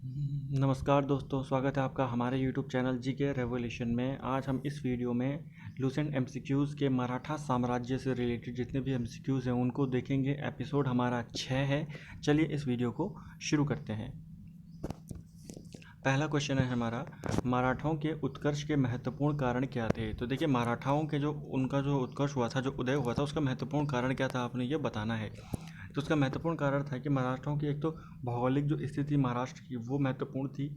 नमस्कार दोस्तों, स्वागत है आपका हमारे YouTube चैनल जीके रेवोल्यूशन में। आज हम इस वीडियो में लूसेंट एमसीक्यूज़ के मराठा साम्राज्य से रिलेटेड जितने भी एमसीक्यूज़ हैं उनको देखेंगे। एपिसोड हमारा 6 है। चलिए इस वीडियो को शुरू करते हैं। पहला क्वेश्चन है हमारा, मराठाओं के उत्कर्ष के महत्वपूर्ण कारण क्या थे। तो देखिए, मराठाओं के उनका जो उत्कर्ष हुआ था, जो उदय हुआ था, उसका महत्वपूर्ण कारण क्या था, आपने ये बताना है। तो उसका महत्वपूर्ण कारण था कि मराठाओं की एक तो भौगोलिक जो स्थिति महाराष्ट्र की वो महत्वपूर्ण थी।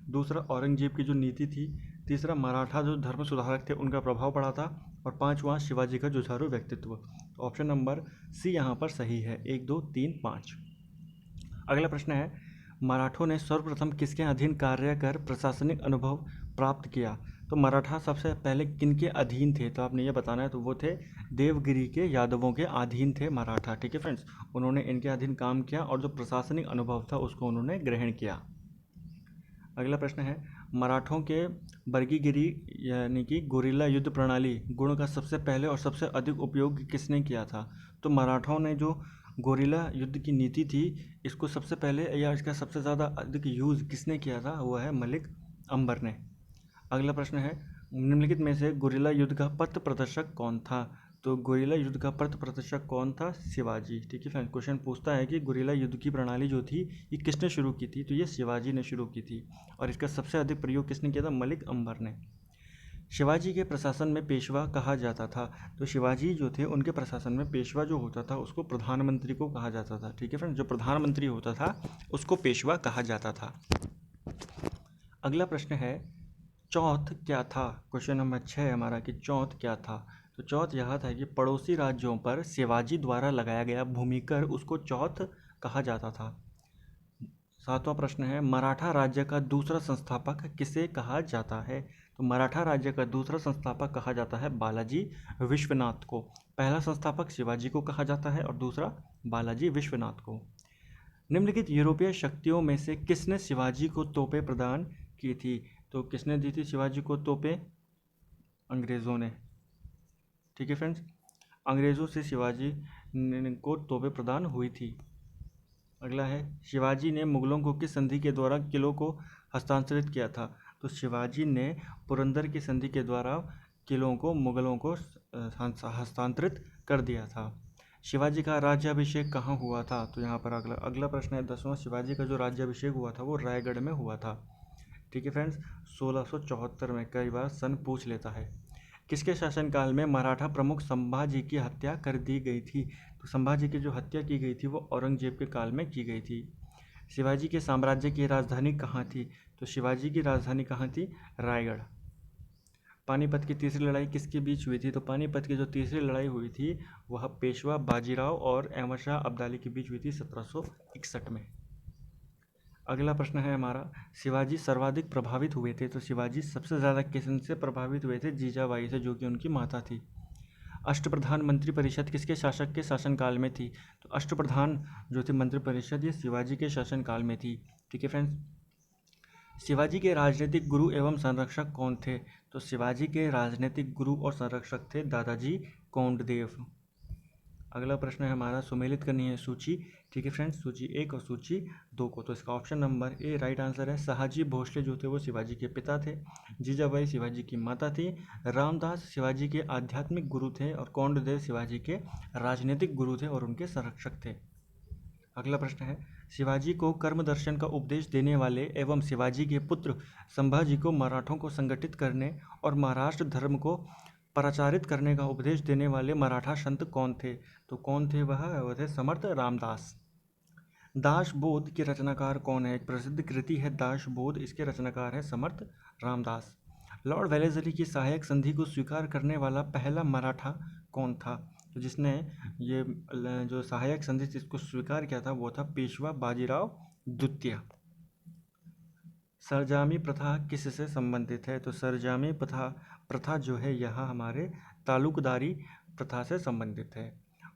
दूसरा, औरंगजेब की जो नीति थी। तीसरा, मराठा जो धर्म सुधारक थे उनका प्रभाव पड़ा था। और पांचवा, शिवाजी का जुझारू व्यक्तित्व। तो ऑप्शन नंबर सी यहाँ पर सही है। 1, 2, 3, 5। अगला प्रश्न है, मराठों ने सर्वप्रथम किसके अधीन कार्य कर प्रशासनिक अनुभव प्राप्त किया। तो मराठा सबसे पहले किनके अधीन थे, तो आपने ये बताना है। तो वो थे देवगिरी के यादवों के अधीन थे मराठा। ठीक है फ्रेंड्स, उन्होंने इनके अधीन काम किया और जो प्रशासनिक अनुभव था उसको उन्होंने ग्रहण किया। अगला प्रश्न है, मराठों के बर्गीगिरी यानी कि गोरिल्ला युद्ध प्रणाली गुण का सबसे पहले और सबसे अधिक उपयोग किसने किया था। तो मराठों ने जो गोरिल्ला युद्ध की नीति थी, इसको सबसे पहले या इसका सबसे ज़्यादा अधिक यूज़ किसने किया था, वो है मलिक अंबर ने। अगला प्रश्न है, निम्नलिखित में से गोरिल्ला युद्ध का पथ प्रदर्शक कौन था। तो गोरिल्ला युद्ध का पथ प्रदर्शक कौन था, शिवाजी। ठीक है फ्रेंड, क्वेश्चन पूछता है कि गोरिल्ला युद्ध की प्रणाली जो थी ये किसने शुरू की थी, तो ये शिवाजी ने शुरू की थी। और इसका सबसे अधिक प्रयोग किसने किया था, मलिक अंबर ने। शिवाजी के प्रशासन में पेशवा कहा जाता था। तो शिवाजी जो थे उनके प्रशासन में पेशवा जो होता था उसको प्रधानमंत्री को कहा जाता था। ठीक है फ्रेंड, जो प्रधानमंत्री होता था उसको पेशवा कहा जाता था। अगला प्रश्न है, चौथ क्या था। क्वेश्चन नंबर 6 है हमारा कि चौथ क्या था। तो चौथ यह था कि पड़ोसी राज्यों पर शिवाजी द्वारा लगाया गया भूमिकर, उसको चौथ कहा जाता था। सातवां प्रश्न है, मराठा राज्य का दूसरा संस्थापक किसे कहा जाता है। तो मराठा राज्य का दूसरा संस्थापक कहा जाता है बालाजी विश्वनाथ को। पहला संस्थापक शिवाजी को कहा जाता है और दूसरा बालाजी विश्वनाथ को। निम्नलिखित यूरोपीय शक्तियों में से किसने शिवाजी को तोपें प्रदान की थी। तो किसने दी थी शिवाजी को तोपें, अंग्रेज़ों ने। ठीक है फ्रेंड्स, अंग्रेज़ों से शिवाजी को तोपें प्रदान हुई थी। अगला है, शिवाजी ने मुगलों को किस संधि के द्वारा किलों को हस्तांतरित किया था। तो शिवाजी ने पुरंदर की संधि के द्वारा किलों को मुगलों को हस्तांतरित कर दिया था। शिवाजी का राज्याभिषेक कहाँ हुआ था। तो यहाँ पर अगला प्रश्न है 10वां, शिवाजी का जो राज्याभिषेक हुआ था वो रायगढ़ में हुआ था। ठीक है फ्रेंड्स, 1674 में। कई बार सन पूछ लेता है। किसके शासनकाल में मराठा प्रमुख संभाजी की हत्या कर दी गई थी। तो संभाजी की जो हत्या की गई थी वो औरंगजेब के काल में की गई थी। शिवाजी के साम्राज्य की राजधानी कहाँ थी। तो शिवाजी की राजधानी कहाँ थी, रायगढ़। पानीपत की तीसरी लड़ाई किसके बीच हुई थी। तो पानीपत की जो तीसरी लड़ाई हुई थी वह पेशवा बाजीराव और अहमद शाह अब्दाली के बीच हुई थी 1761 में। अगला प्रश्न है हमारा, शिवाजी सर्वाधिक प्रभावित हुए थे। तो शिवाजी सबसे ज़्यादा किससे प्रभावित हुए थे, जीजाबाई से, जो कि उनकी माता थी। अष्टप्रधान मंत्री परिषद किसके शासक के शासनकाल में थी। तो अष्टप्रधान जो थी मंत्री परिषद ये शिवाजी के शासनकाल में थी। ठीक है फ्रेंड्स, शिवाजी के राजनीतिक गुरु एवं संरक्षक कौन थे। तो शिवाजी के राजनीतिक गुरु और संरक्षक थे दादाजी कोंडदेव। अगला प्रश्न है हमारा, सुमेलित करनी है सूची। ठीक है फ्रेंड्स, सूची 1 और सूची 2 को। तो इसका option number A right answer है। शहाजी भोसले जो थे वो शिवाजी के पिता थे। जीजाबाई शिवाजी की माता थी। रामदास शिवाजी के आध्यात्मिक गुरु थे और कोंडदेव शिवाजी के राजनीतिक गुरु थे और उनके संरक्षक थे। अगला प्रश्न है, शिवाजी को कर्म दर्शन का उपदेश देने वाले एवं शिवाजी के पुत्र संभाजी को मराठों को संगठित करने और महाराष्ट्र धर्म को प्रचारित करने का उपदेश देने वाले मराठा संत कौन थे। तो कौन थे वह थे समर्थ रामदास। दासबोध के रचनाकार कौन है। एक प्रसिद्ध कृति है दासबोध, इसके रचनाकार है समर्थ रामदास। लॉर्ड वेलेस्ली की सहायक संधि को स्वीकार करने वाला पहला मराठा कौन था। तो जिसने ये जो सहायक संधि जिसको स्वीकार किया था वो था पेशवा बाजीराव द्वितीय। सरजामी प्रथा किससे संबंधित है। तो सरजामी प्रथा जो है यह हमारे तालुकदारी प्रथा से संबंधित है।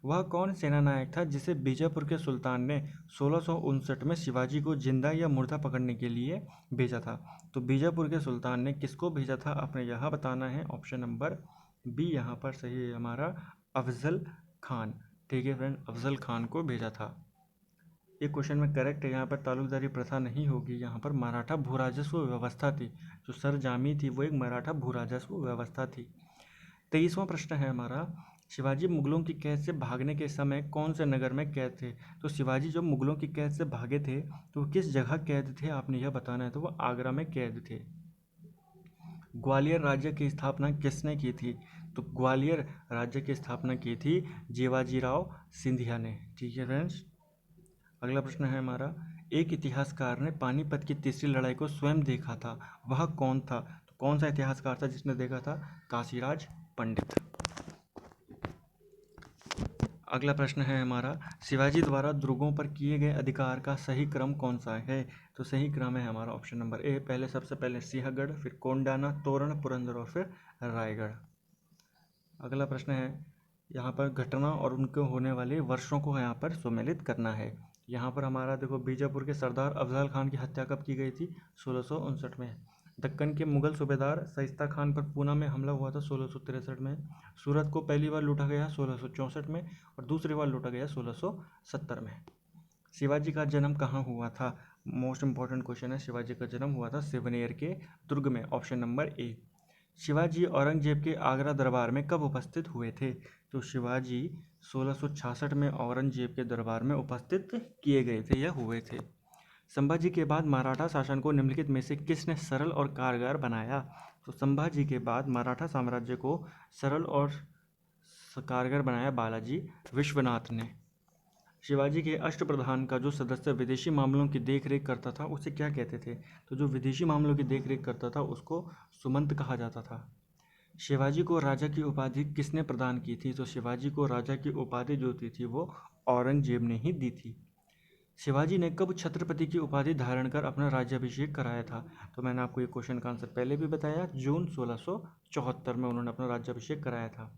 वह कौन सेनानायक था जिसे बीजापुर के सुल्तान ने 1659 में शिवाजी को जिंदा या मुर्दा पकड़ने के लिए भेजा था। तो बीजापुर के सुल्तान ने किसको भेजा था, आपने यह बताना है। ऑप्शन नंबर बी यहाँ पर सही है हमारा, अफजल खान। ठीक है फ्रेंड, अफजल खान को भेजा था। एक क्वेश्चन में करेक्ट है, यहाँ पर तालुकदारी प्रथा नहीं होगी, यहाँ पर मराठा भूराजस्व व्यवस्था थी। जो सरजामी थी वो एक मराठा भूराजस्व व्यवस्था थी। 23वां प्रश्न है हमारा, शिवाजी मुगलों की कैद से भागने के समय कौन से नगर में कैद थे? तो शिवाजी जब मुगलों की कैद से भागे थे तो वो किस जगह कैद थे, आपने यह बताना है। तो वो आगरा में कैद थे। ग्वालियर राज्य की स्थापना किसने की थी? तो ग्वालियर राज्य की स्थापना की थी जेवाजीराव सिंधिया ने। ठीक है फ्रेंड्स। अगला प्रश्न है हमारा, एक इतिहासकार ने पानीपत की तीसरी लड़ाई को स्वयं देखा था, वह कौन था? तो कौन सा इतिहासकार था जिसने देखा था? काशीराज पंडित। अगला प्रश्न है हमारा, शिवाजी द्वारा दुर्गों पर किए गए अधिकार का सही क्रम कौन सा है? तो सही क्रम है हमारा ऑप्शन नंबर ए, पहले सबसे पहले सिंहगढ़, फिर कोंडाना, तोरण, पुरंदर और फिर रायगढ़। अगला प्रश्न है, यहाँ पर घटना और उनके होने वाले वर्षों को यहाँ पर सुमेलित करना है। यहाँ पर हमारा देखो, बीजापुर के सरदार अफजल खान की हत्या कब की गई थी? 1659 में। दक्कन के मुगल सूबेदार शाइस्ता खान पर पूना में हमला हुआ था 1663 में। सूरत को पहली बार लूटा गया 1664 में और दूसरी बार लूटा गया 1670 में। शिवाजी का जन्म कहाँ हुआ था? मोस्ट इंपॉर्टेंट क्वेश्चन है, शिवाजी का जन्म हुआ था सिवनेर के दुर्ग में, option number A. Shivaji Aurangzeb के आगरा दरबार में कब उपस्थित हुए थे? तो शिवाजी 1666 में औरंगजेब के दरबार में उपस्थित किए गए थे या हुए थे। संभाजी के बाद मराठा शासन को निम्नलिखित में से किसने सरल और कारगर बनाया? तो संभाजी के बाद मराठा साम्राज्य को सरल और कारगर बनाया बालाजी विश्वनाथ ने। शिवाजी के अष्टप्रधान का जो सदस्य विदेशी मामलों की देखरेख करता था उसे क्या कहते थे? तो जो विदेशी मामलों की देखरेख करता था उसको सुमंत कहा जाता था। शिवाजी को राजा की उपाधि किसने प्रदान की थी? तो शिवाजी को राजा की उपाधि जो थी वो औरंगजेब ने ही दी थी। शिवाजी ने कब छत्रपति की उपाधि धारण कर अपना राज्याभिषेक कराया था? तो मैंने आपको ये क्वेश्चन का आंसर पहले भी बताया, जून 1674 में उन्होंने अपना राज्याभिषेक कराया था।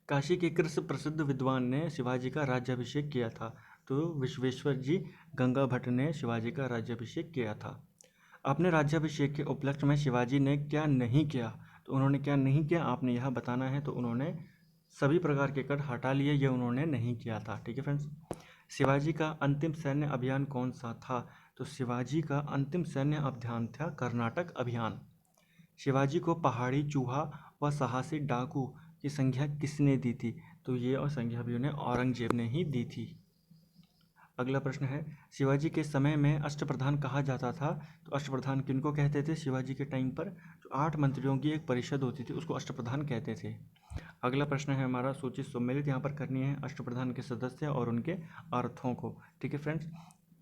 काशी के कृष्ण प्रसिद्ध विद्वान ने शिवाजी का राज्याभिषेक किया था? तो विश्वेश्वर जी गंगा भट्ट ने शिवाजी का राज्याभिषेक किया था। अपने राज्याभिषेक के उपलक्ष्य में शिवाजी ने क्या नहीं किया? तो उन्होंने क्या नहीं किया आपने यह बताना है। तो उन्होंने सभी प्रकार के कर हटा लिए, ये उन्होंने नहीं किया था। ठीक है फ्रेंड्स। शिवाजी का अंतिम सैन्य अभियान कौन सा था? तो शिवाजी का अंतिम सैन्य अभियान था कर्नाटक अभियान। शिवाजी को पहाड़ी चूहा व साहसी डाकू की संज्ञा किसने दी थी? तो ये और संज्ञा भी उन्हें औरंगजेब ने ही दी थी। अगला प्रश्न है, शिवाजी के समय में अष्टप्रधान कहा जाता था, तो अष्टप्रधान किनको कहते थे? शिवाजी के टाइम पर जो 8 मंत्रियों की एक परिषद होती थी उसको अष्टप्रधान कहते थे। अगला प्रश्न है हमारा, सूची सम्मिलित यहाँ पर करनी है अष्टप्रधान के सदस्य और उनके अर्थों को। ठीक है फ्रेंड्स।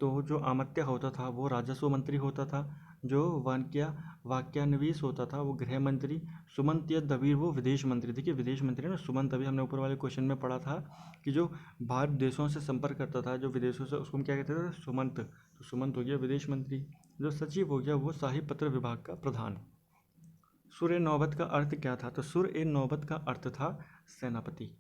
तो जो अमात्य होता था वो राजस्व मंत्री होता था, जो वाक्यान्वीस होता था वो गृह मंत्री, सुमंत या दवीर वो विदेश मंत्री। देखिए विदेश मंत्री ना सुमंत, अभी हमने ऊपर वाले क्वेश्चन में पढ़ा था कि जो बाहर देशों से संपर्क करता था, जो विदेशों से, उसको हम क्या कहते थे? सुमंत। तो सुमंत हो गया विदेश मंत्री। जो सचिव हो गया वो शाही पत्र विभाग का प्रधान। सुर ए नौबत का अर्थ क्या था? तो सुर ए नौबत का अर्थ था सेनापति।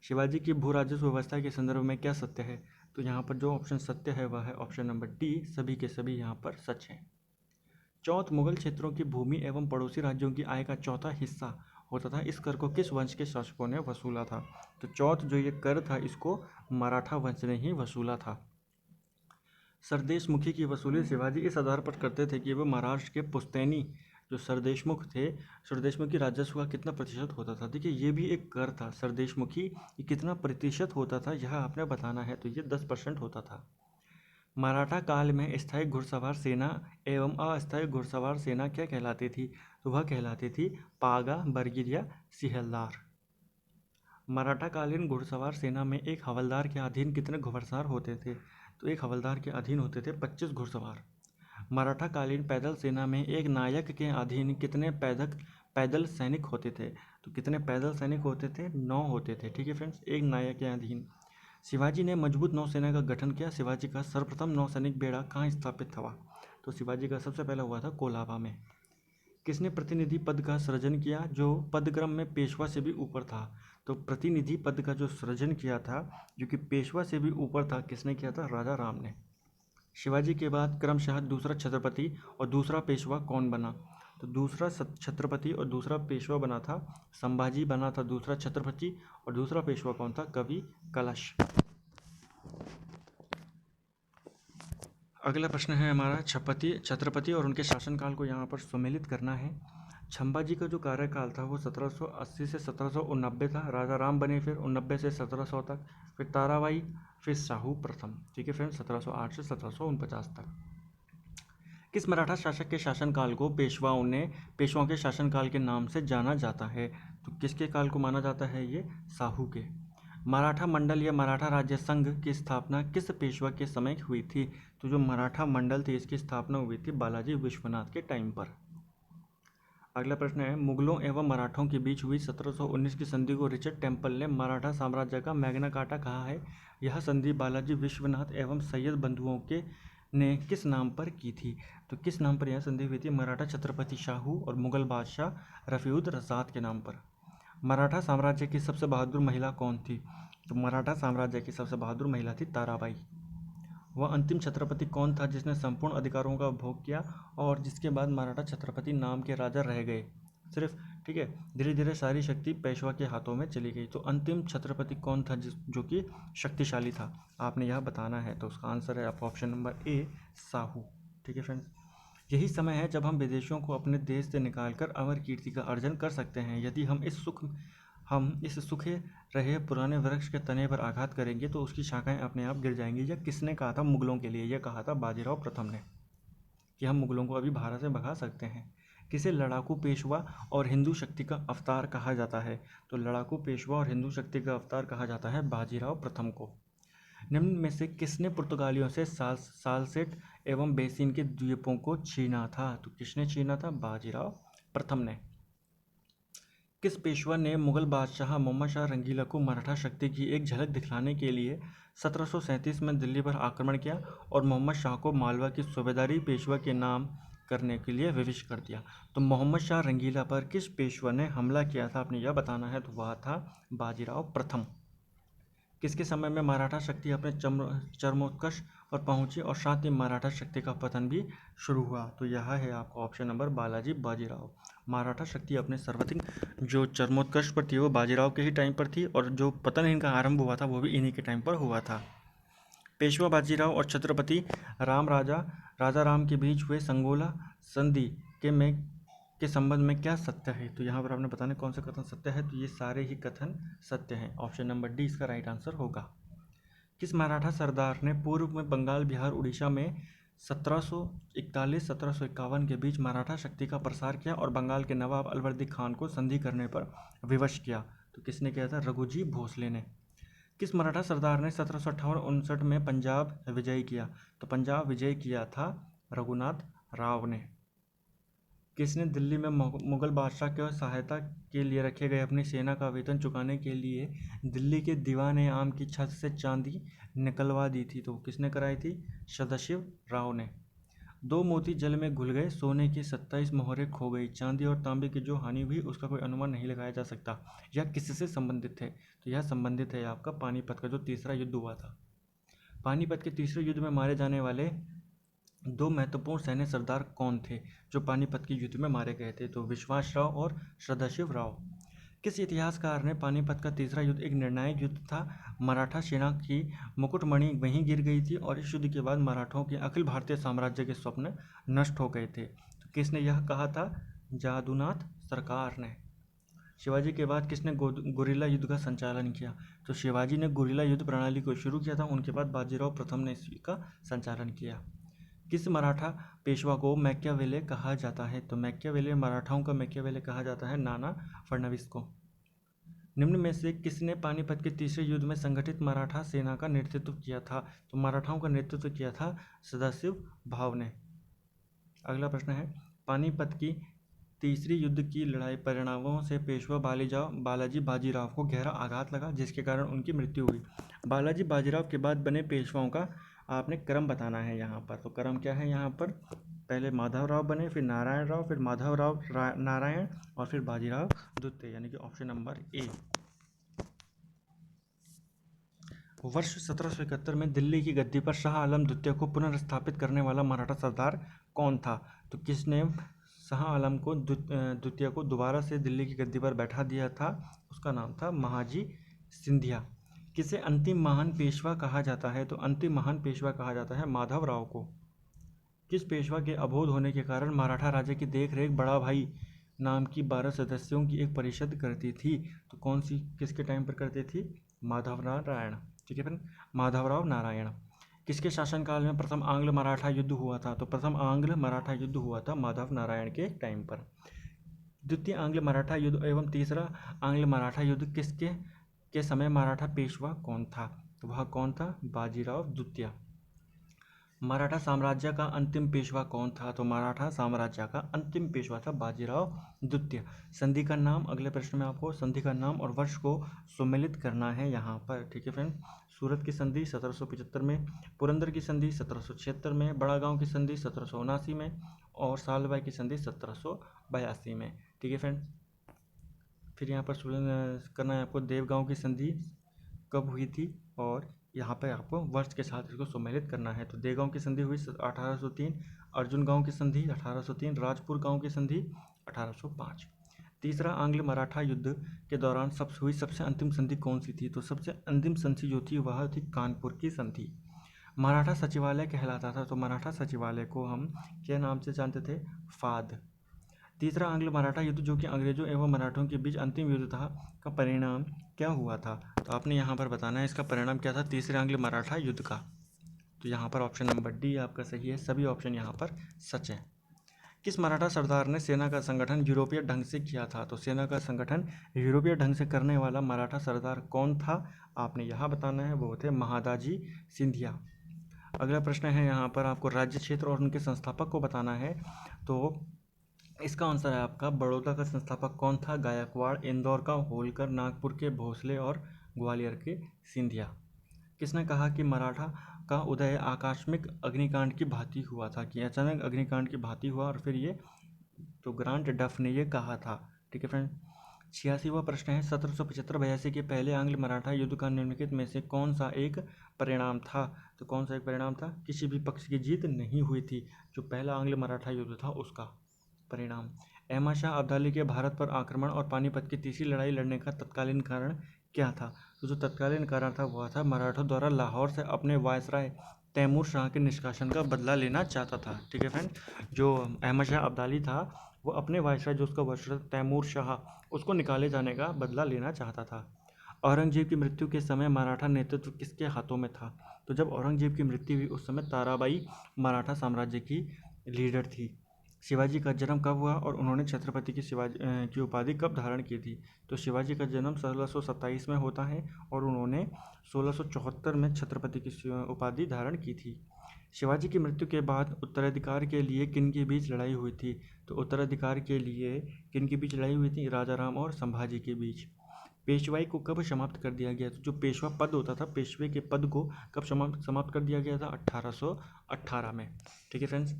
शिवाजी की भू राजस्व व्यवस्था के संदर्भ में क्या सत्य है? तो यहाँ पर जो ऑप्शन सत्य है वह है ऑप्शन नंबर डी, सभी के सभी यहाँ पर सच हैं। चौथ मुगल क्षेत्रों की भूमि एवं पड़ोसी राज्यों की आय का चौथा हिस्सा होता था, इस कर को किस वंश के शासकों ने वसूला था? तो चौथ जो ये कर था इसको मराठा वंश ने ही वसूला था। सरदेशमुखी की वसूली शिवाजी इस आधार पर करते थे कि वह महाराष्ट्र के पुश्तैनी जो सरदेशमुख थे, सरदेशमुखी राजस्व का कितना प्रतिशत होता था? देखिए ये भी एक कर था, सरदेशमुखी ये कितना प्रतिशत होता था यह आपने बताना है। तो ये 10% होता था। मराठा काल में स्थायी घुड़सवार सेना एवं अस्थायी घुड़सवार सेना क्या कहलाती थी? तो वह कहलाती थी पागा, बरगीर या सिहलदार। मराठा कालीन घुड़सवार सेना में एक हवलदार के अधीन कितने घुड़सवार होते थे? तो एक हवलदार के अधीन होते थे 25 घुड़सवार। मराठा कालीन पैदल सेना में एक नायक के अधीन कितने पैदल सैनिक होते थे? तो कितने पैदल सैनिक होते थे? 9 होते थे। ठीक है फ्रेंड्स, एक नायक के अधीन। शिवाजी ने मजबूत नौसेना का गठन किया, शिवाजी का सर्वप्रथम नौसैनिक बेड़ा कहाँ स्थापित हुआ? तो शिवाजी का सबसे पहला हुआ था कोलाबा में। किसने प्रतिनिधि पद का सृजन किया जो पदक्रम में पेशवा से भी ऊपर था? तो प्रतिनिधि पद का जो सृजन किया था जो कि पेशवा से भी ऊपर था, किसने किया था? राजा राम ने। शिवाजी के बाद क्रमशः दूसरा छत्रपति और दूसरा पेशवा कौन बना? तो दूसरा छत्रपति और दूसरा पेशवा बना था संभाजी, बना था दूसरा छत्रपति, और दूसरा पेशवा कौन था? कवि कलश। अगला प्रश्न है हमारा छत्रपति और उनके शासनकाल को यहाँ पर सम्मिलित करना है। छम्बाजी का जो कार्यकाल था वो 1780 से 1789 था। राजा राम बने फिर 89 से 1700 तक, फिर ताराबाई, फिर शाहू प्रथम। ठीक है फ्रेंड्स, 1708 से 1749 तक। किस मराठा शासक के शासनकाल को पेशवाओं के शासनकाल के नाम से जाना जाता है? तो किसके काल को माना जाता है? ये शाहू के। मराठा मंडल या मराठा राज्य संघ की स्थापना किस पेशवा के समय हुई थी? तो जो मराठा मंडल थी इसकी स्थापना हुई थी बालाजी विश्वनाथ के टाइम पर। अगला प्रश्न है, मुगलों एवं मराठों के बीच हुई 1719 की संधि को रिचर्ड टेम्पल ने मराठा साम्राज्य का मैग्ना कार्टा कहा है। यह संधि बालाजी विश्वनाथ एवं सैयद बंधुओं के ने किस नाम पर की थी? तो किस नाम पर यह संधि हुई थी? मराठा छत्रपति शाहू और मुगल बादशाह रफीउद रजाद के नाम पर। मराठा साम्राज्य की सबसे बहादुर महिला कौन थी? तो मराठा साम्राज्य की सबसे बहादुर महिला थी ताराबाई। वह अंतिम छत्रपति कौन था जिसने संपूर्ण अधिकारों का भोग किया और जिसके बाद मराठा छत्रपति नाम के राजा रह गए सिर्फ? ठीक है, धीरे धीरे सारी शक्ति पेशवा के हाथों में चली गई। तो अंतिम छत्रपति कौन था जो कि शक्तिशाली था? आपने यह बताना है। तो उसका आंसर है आपका ऑप्शन नंबर ए, साहू। ठीक है फ्रेंड्स, यही समय है जब हम विदेशियों को अपने देश से निकालकर अमर कीर्ति का अर्जन कर सकते हैं। यदि हम इस सूखे रहे पुराने वृक्ष के तने पर आघात करेंगे तो उसकी शाखाएं अपने आप गिर जाएंगी। यह किसने कहा था मुगलों के लिए? यह कहा था बाजीराव प्रथम ने कि हम मुगलों को अभी भारत से भगा सकते हैं। किसे लड़ाकू पेशवा और हिंदू शक्ति का अवतार कहा जाता है? तो लड़ाकू पेशवा और हिंदू शक्ति का अवतार कहा जाता है बाजीराव प्रथम को। निम्न में से किसने पुर्तगालियों से सालसेट एवं बेसिन के द्वीपों को छीना था? तो किसने छीना था? बाजीराव प्रथम ने। किस पेशवा ने मुगल बादशाह मोहम्मद शाह रंगीला को मराठा शक्ति की एक झलक दिखलाने के लिए 1737 में दिल्ली पर आक्रमण किया और मोहम्मद शाह को मालवा की सूबेदारी पेशवा के नाम करने के लिए विवश कर दिया? तो मोहम्मद शाह रंगीला पर किस पेशवा ने हमला किया था? आपने यह बताना है। तो वह था बाजीराव प्रथम। किसके समय में मराठा शक्ति अपने चरमोत्कर्ष पर पहुंची और साथ ही मराठा शक्ति का पतन भी शुरू हुआ? तो यह है आपका ऑप्शन नंबर बालाजी बाजीराव। मराठा शक्ति अपने सर्वाधिक जो चरमोत्कर्ष पर थी वो बाजीराव के ही टाइम पर थी और जो पतन इनका आरंभ हुआ था वो भी इन्हीं के टाइम पर हुआ था। पेशवा बाजीराव और छत्रपति राजा राम के बीच हुए संगोला संधि के संबंध में क्या सत्य है? तो यहाँ पर आपने बताने कौन सा कथन सत्य है? तो ये सारे ही कथन सत्य हैं। ऑप्शन नंबर डी इसका राइट आंसर होगा। किस मराठा सरदार ने पूर्व में बंगाल, बिहार, उड़ीसा में 1741-1751 के बीच मराठा शक्ति का प्रसार किया और बंगाल के नवाब अलवर्दी खान को संधि करने पर विवश किया? तो किसने किया था? रघुजी भोसले ने। किस मराठा सरदार ने 1758-59 में पंजाब विजय किया? तो पंजाब विजय किया था रघुनाथ राव ने। किसने दिल्ली में मुगल बादशाह की सहायता के लिए रखे गए अपनी सेना का वेतन चुकाने के लिए दिल्ली के दीवान आम की छत से चांदी निकलवा दी थी? तो किसने कराई थी? सदाशिव राव ने। दो मोती जल में घुल गए, सोने की 27 मोहरें खो गई, चांदी और तांबे की जो हानि हुई उसका कोई अनुमान नहीं लगाया जा सकता। यह किससे संबंधित है? तो यह संबंधित है आपका पानीपत का जो तीसरा युद्ध हुआ था। पानीपत के तीसरे युद्ध में मारे जाने वाले दो महत्वपूर्ण सैन्य सरदार कौन थे जो पानीपत के युद्ध में मारे गए थे? तो विश्वास राव और सदाशिव राव। किस इतिहासकार ने पानीपत का तीसरा युद्ध एक निर्णायक युद्ध था? मराठा सेना की मुकुटमणि वहीं गिर गई थी और इस युद्ध के बाद मराठों के अखिल भारतीय साम्राज्य के स्वप्न नष्ट हो गए थे। तो किसने यह कहा था? जादूनाथ सरकार ने। शिवाजी के बाद किसने गुरिल्ला युद्ध का संचालन किया? तो शिवाजी ने गुरिल्ला युद्ध प्रणाली को शुरू किया था, उनके बाद बाजीराव प्रथम ने इसका संचालन किया। किस मराठा पेशवा को मैकियावेली कहा जाता है? तो मैकियावेली मराठाओं का मैकियावेली कहा जाता है नाना फडणवीस को। निम्न में से किसने पानीपत के तीसरे युद्ध में संगठित मराठा सेना का नेतृत्व किया था? तो मराठाओं का नेतृत्व किया था सदाशिव भाव ने। अगला प्रश्न है, पानीपत की तीसरी युद्ध की लड़ाई परिणामों से पेशवा बालाजी बाजीराव को गहरा आघात लगा जिसके कारण उनकी मृत्यु हुई। बालाजी बाजीराव के बाद बने पेशवाओं का आपने क्रम बताना है यहाँ पर। तो क्रम क्या है यहाँ पर? पहले माधवराव बने, फिर नारायण राव, फिर माधवराव नारायण और फिर बाजीराव द्वितीय, यानी कि ऑप्शन नंबर ए। वर्ष 1771 में दिल्ली की गद्दी पर शाह आलम द्वितीय को पुनर्स्थापित करने वाला मराठा सरदार कौन था? तो किसने शाह आलम को द्वितीय को दोबारा से दिल्ली की गद्दी पर बैठा दिया था? उसका नाम था महाजी सिंधिया। किसे अंतिम महान पेशवा कहा जाता है? तो अंतिम महान पेशवा कहा जाता है माधवराव को। किस पेशवा के अबोध होने के कारण मराठा राज्य की देख रेख बड़ा भाई नाम की 12 सदस्यों की एक परिषद करती थी? तो कौन सी किसके टाइम पर करती थी? माधव नारायण। ठीक है फ्रेंड, माधवराव नारायण। किसके शासनकाल में प्रथम आंग्ल मराठा युद्ध हुआ था? तो प्रथम आंग्ल मराठा युद्ध हुआ था माधव नारायण के टाइम पर। द्वितीय आंग्ल मराठा युद्ध एवं तीसरा आंग्ल मराठा युद्ध किसके के समय मराठा पेशवा कौन था? तो वह कौन था? बाजीराव द्वितीय। मराठा साम्राज्य का अंतिम पेशवा कौन था? तो मराठा साम्राज्य का अंतिम पेशवा था बाजीराव द्वितीय। संधि का नाम, अगले प्रश्न में आपको संधि का नाम और वर्ष को सुमेलित करना है यहाँ पर। ठीक है फ्रेंड, सूरत की संधि 1775 में, पुरंदर की संधि 1776 में, बड़ा गांव की संधि 1779 में और सालबाई की संधि 1782 में। ठीक है फ्रेंड, फिर यहाँ पर करना है आपको देवगांव की संधि कब हुई थी और यहाँ पे आपको वर्ष के साथ इसको सम्मिलित करना है। तो देवगांव की संधि हुई 1803, अर्जुन गांव की संधि 1803, राजपुर गांव की संधि 1805। तीसरा आंग्ल मराठा युद्ध के दौरान हुई सबसे अंतिम संधि कौन सी थी? तो सबसे अंतिम संधि जो थी वह थी कानपुर की संधि। मराठा सचिवालय कहलाता था, तो मराठा सचिवालय को हम क्या नाम से जानते थे? फाद। तीसरा आंग्ल मराठा युद्ध जो कि अंग्रेजों एवं मराठों के बीच अंतिम युद्ध था का परिणाम क्या हुआ था? तो आपने यहाँ पर बताना है इसका परिणाम क्या था तीसरे आंग्ल मराठा युद्ध का। तो यहाँ पर ऑप्शन नंबर डी आपका सही है, सभी ऑप्शन यहाँ पर सच है। किस मराठा सरदार ने सेना का संगठन यूरोपीय ढंग से किया था? तो सेना का संगठन यूरोपीय ढंग से करने वाला मराठा सरदार कौन था? आपने यहाँ बताना है, वो थे महादाजी सिंधिया। अगला प्रश्न है यहाँ पर आपको राज्य क्षेत्र और उनके संस्थापक को बताना है। तो इसका आंसर है आपका बड़ौदा का संस्थापक कौन था? गायकवाड़। इंदौर का होलकर, नागपुर के भोसले और ग्वालियर के सिंधिया। किसने कहा कि मराठा का उदय आकस्मिक अग्निकांड की भांति हुआ था? कि अचानक अग्निकांड की भांति हुआ और फिर ये तो ग्रांट डफ ने ये कहा था। ठीक है फ्रेंड, 86वां प्रश्न है 1775-82 के पहले आंग्ल मराठा युद्ध का निम्नलिखित में से कौन सा एक परिणाम था? तो कौन सा एक परिणाम था? किसी भी पक्ष की जीत नहीं हुई थी। जो पहला आंग्ल मराठा युद्ध था उसका परिणाम। अहमद शाह अब्दाली के भारत पर आक्रमण और पानीपत की तीसरी लड़ाई लड़ने का तत्कालीन कारण क्या था? तो जो तत्कालीन कारण था वह था मराठों द्वारा लाहौर से अपने वायसराय तैमूर शाह के निष्कासन का बदला लेना चाहता था। ठीक है फ्रेंड, जो अहमद शाह अब्दाली था वो अपने वायसराय जो उसका वायसराय तैमूर शाह उसको निकाले जाने का बदला लेना चाहता था। औरंगजेब की मृत्यु के समय मराठा नेतृत्व किसके हाथों में था? तो जब औरंगजेब की मृत्यु हुई उस समय ताराबाई मराठा साम्राज्य की लीडर थी। शिवाजी का जन्म कब हुआ और उन्होंने छत्रपति की उपाधि कब धारण की थी? तो शिवाजी का जन्म 1627 में होता है और उन्होंने 1674 में छत्रपति की उपाधि धारण की थी। शिवाजी की मृत्यु के बाद उत्तराधिकार के लिए किन के बीच लड़ाई हुई थी? तो उत्तराधिकार के लिए किन के बीच लड़ाई हुई थी? राजाराम और संभाजी के बीच। पेशवाई को कब समाप्त कर दिया गया? तो जो पेशवा पद होता था, पेशवे के पद को कब समाप्त कर दिया गया था? 1818 में। ठीक है फ्रेंड्स,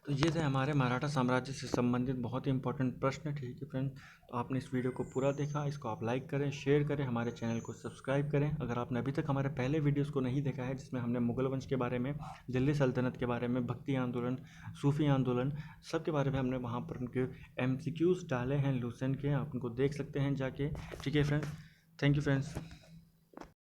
तो ये थे हमारे मराठा साम्राज्य से संबंधित बहुत ही इंपॉर्टेंट प्रश्न। ठीक है फ्रेंड, तो आपने इस वीडियो को पूरा देखा, इसको आप लाइक करें, शेयर करें, हमारे चैनल को सब्सक्राइब करें। अगर आपने अभी तक हमारे पहले वीडियोस को नहीं देखा है जिसमें हमने मुगल वंश के बारे में, दिल्ली सल्तनत के बारे में, भक्ति आंदोलन, सूफी आंदोलन, सब के बारे में हमने वहाँ पर उनके MCQs डाले हैं लूसेंट के, आप उनको देख सकते हैं जाके। ठीक है फ्रेंड्स, थैंक यू फ्रेंड्स।